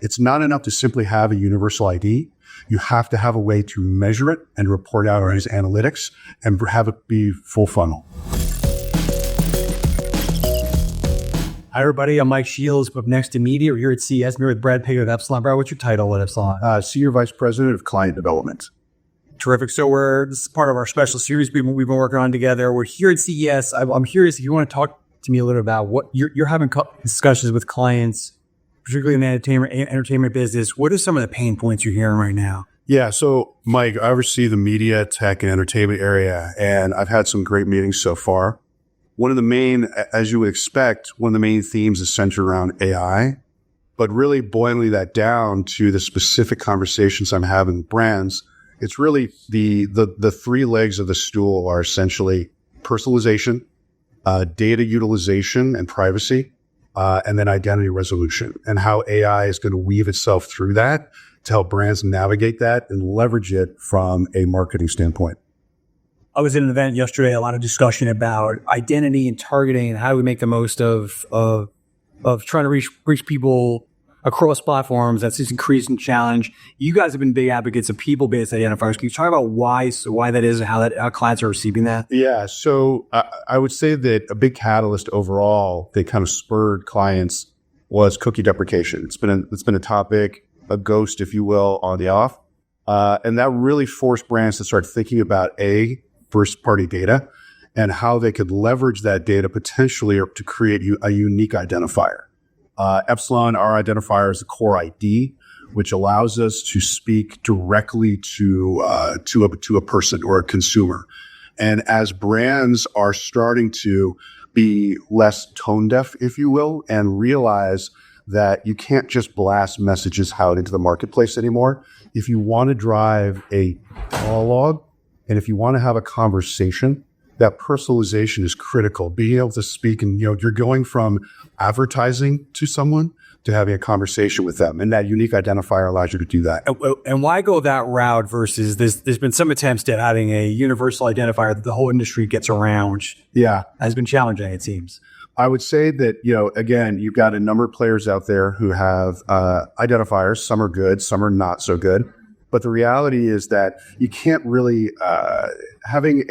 It's not enough to simply have a universal ID. You have to have a way to measure it and report out as analytics and have it be full funnel. Hi, everybody. I'm Mike Shields, up next to media. We're here at CES. I'm here with Brad Piggott of Epsilon. Brad, what's your title at Epsilon? Senior Vice President of Client Development. Terrific. So this is part of our special series we've been working on together. We're here at CES. I'm curious if you want to talk to me a little about what you're having discussions with clients, particularly in the entertainment business. What are some of the pain points you're hearing right now? Yeah. So, Mike, I oversee the media, tech, and entertainment area, and I've had some great meetings so far. One of the main, as you would expect, one of the main themes is centered around AI, but really boiling that down to the specific conversations I'm having with brands, it's really the three legs of the stool are essentially personalization, data utilization and privacy, and then identity resolution, and how AI is going to weave itself through that to help brands navigate that and leverage it from a marketing standpoint. I was at an event yesterday, a lot of discussion about identity and targeting and how do we make the most of trying to reach people across platforms. That's just increasing challenge. You guys have been big advocates of people-based identifiers. Can you talk about why that is and how clients are receiving that? Yeah. So I would say that a big catalyst overall that kind of spurred clients was cookie deprecation. It's been a topic, a ghost, if you will, on the off. And that really forced brands to start thinking about first-party data and how they could leverage that data potentially to create a unique identifier. Epsilon, our identifier, is the core ID, which allows us to speak directly to a person or a consumer. And as brands are starting to be less tone deaf, if you will, and realize that you can't just blast messages out into the marketplace anymore. If you want to drive a dialogue and if you want to have a conversation, that personalization is critical. Being able to speak and, you're going from advertising to someone to having a conversation with them. And that unique identifier allows you to do that. And why go that route versus there's been some attempts at having a universal identifier that the whole industry gets around, which has been challenging, it seems. I would say that, again, you've got a number of players out there who have identifiers. Some are good, some are not so good. But the reality is that you can't really, having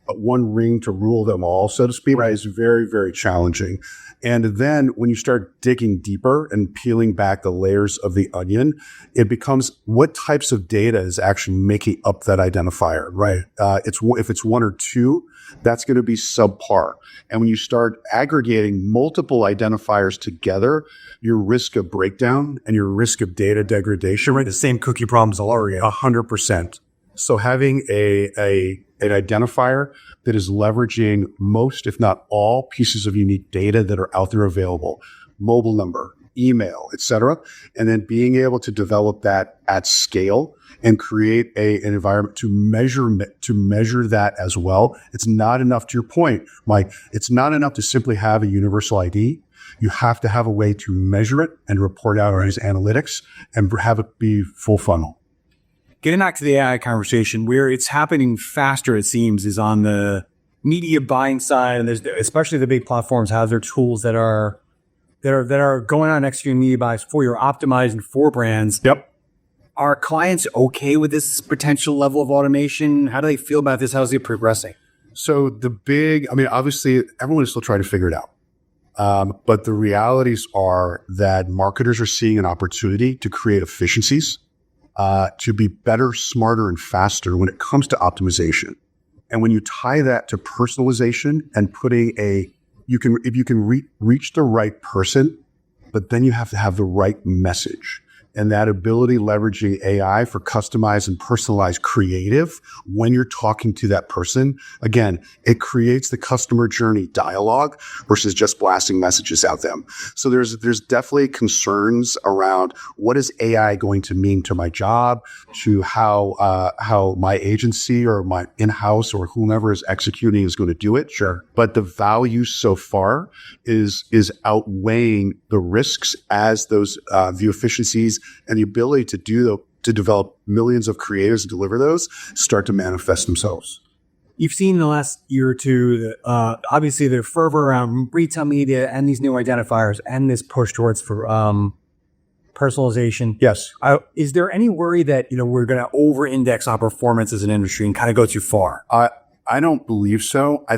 one ring to rule them all, so to speak, right, is very, very challenging. And then when you start digging deeper and peeling back the layers of the onion, it becomes what types of data is actually making up that identifier, right? If it's one or two, that's going to be subpar. And when you start aggregating multiple identifiers together, your risk of breakdown and your risk of data degradation, right? The same cookie problems all over again. 100%. So having an identifier that is leveraging most, if not all, pieces of unique data that are out there available, mobile number, email, et cetera, and then being able to develop that at scale and create an environment to measure that as well. It's not enough, to your point, Mike, it's not enough to simply have a universal ID. You have to have a way to measure it and report out as analytics and have it be full funnel. Getting back to the AI conversation, where it's happening faster, it seems, is on the media buying side, and especially the big platforms have their tools that are going on executing media buys for you, optimizing for brands. Yep. Are clients okay with this potential level of automation? How do they feel about this? How's it progressing? So obviously, everyone is still trying to figure it out. But the realities are that marketers are seeing an opportunity to create efficiencies, to be better, smarter, and faster when it comes to optimization. And when you tie that to personalization and putting if you can reach the right person, but then you have to have the right message. And that ability leveraging AI for customized and personalized creative when you're talking to that person, again, it creates the customer journey dialogue versus just blasting messages out them. So there's definitely concerns around what is AI going to mean to my job, to how my agency or my in-house or whomever is executing is going to do it. Sure. But the value so far is outweighing the risks as those the efficiencies and the ability to develop millions of creatives and deliver those start to manifest themselves. You've seen in the last year or two, obviously the fervor around retail media and these new identifiers and this push towards for personalization. Yes. Is there any worry that, we're going to over-index on performance as an industry and kind of go too far? I don't believe so. I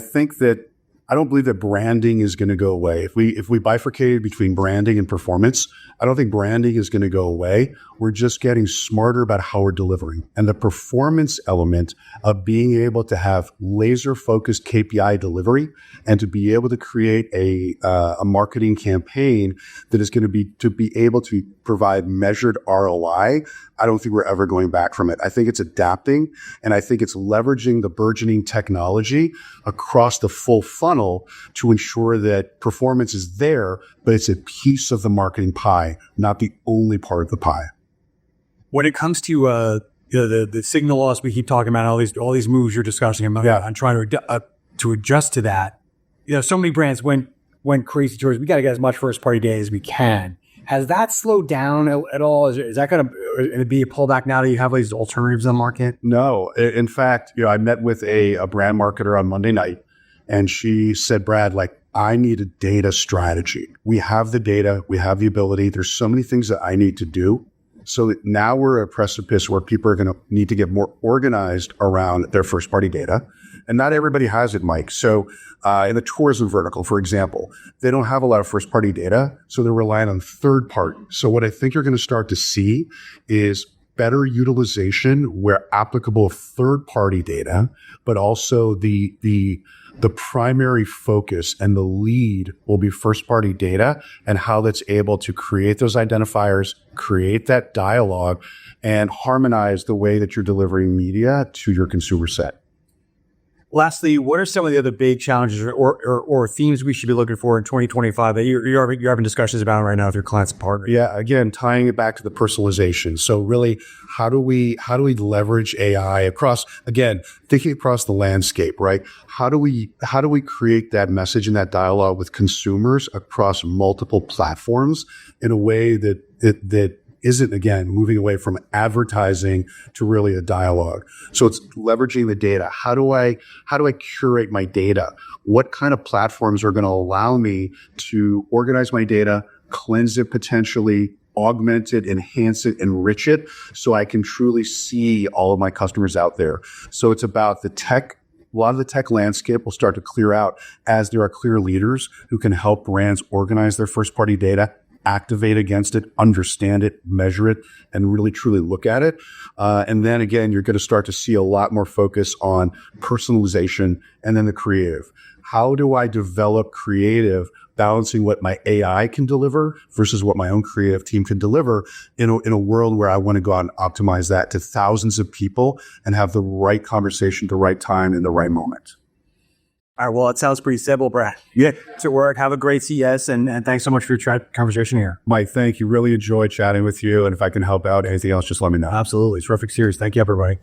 don't believe that branding is going to go away. If we bifurcated between branding and performance, I don't think branding is going to go away. We're just getting smarter about how we're delivering. And the performance element of being able to have laser focused KPI delivery and to be able to create a marketing campaign that is going to be able to provide measured ROI. I don't think we're ever going back from it. I think it's adapting, and I think it's leveraging the burgeoning technology across the full funnel to ensure that performance is there, but it's a piece of the marketing pie, not the only part of the pie. When it comes to the signal loss we keep talking about, all these moves you're discussing about, and trying to adjust to that, so many brands went crazy towards we got to get as much first party data as we can. Has that slowed down at all? Is that going to be a pullback now that you have these alternatives on the market? No. In fact, I met with a brand marketer on Monday night, and she said, Brad, I need a data strategy. We have the data. We have the ability. There's so many things that I need to do. So that now we're at a precipice where people are going to need to get more organized around their first party data. And not everybody has it, Mike. So in the tourism vertical, for example, they don't have a lot of first party data. So they're relying on third party. So what I think you're going to start to see is better utilization where applicable of third party data, but also the primary focus and the lead will be first party data and how that's able to create those identifiers, create that dialogue, and harmonize the way that you're delivering media to your consumer set. Lastly, what are some of the other big challenges or themes we should be looking for in 2025 that you're having discussions about right now with your clients and partners? Yeah, again, tying it back to the personalization. So really, how do we leverage AI across, again, thinking across the landscape, right? How do we create that message and that dialogue with consumers across multiple platforms in a way that isn't, again, moving away from advertising to really a dialogue. So it's leveraging the data. How do I curate my data? What kind of platforms are going to allow me to organize my data, cleanse it potentially, augment it, enhance it, enrich it, so I can truly see all of my customers out there? So it's about the tech. A lot of the tech landscape will start to clear out as there are clear leaders who can help brands organize their first party data, activate against it, understand it, measure it, and really truly look at it. And then again, you're going to start to see a lot more focus on personalization and then the creative. How do I develop creative, balancing what my AI can deliver versus what my own creative team can deliver in a world where I want to go out and optimize that to thousands of people and have the right conversation, the right time, in the right moment. All right. Well, it sounds pretty simple, Brad. Yeah. To work. Have a great CES, and thanks so much for your conversation here. Mike, thank you. Really enjoyed chatting with you. And if I can help out anything else, just let me know. Absolutely. Terrific series. Thank you, everybody.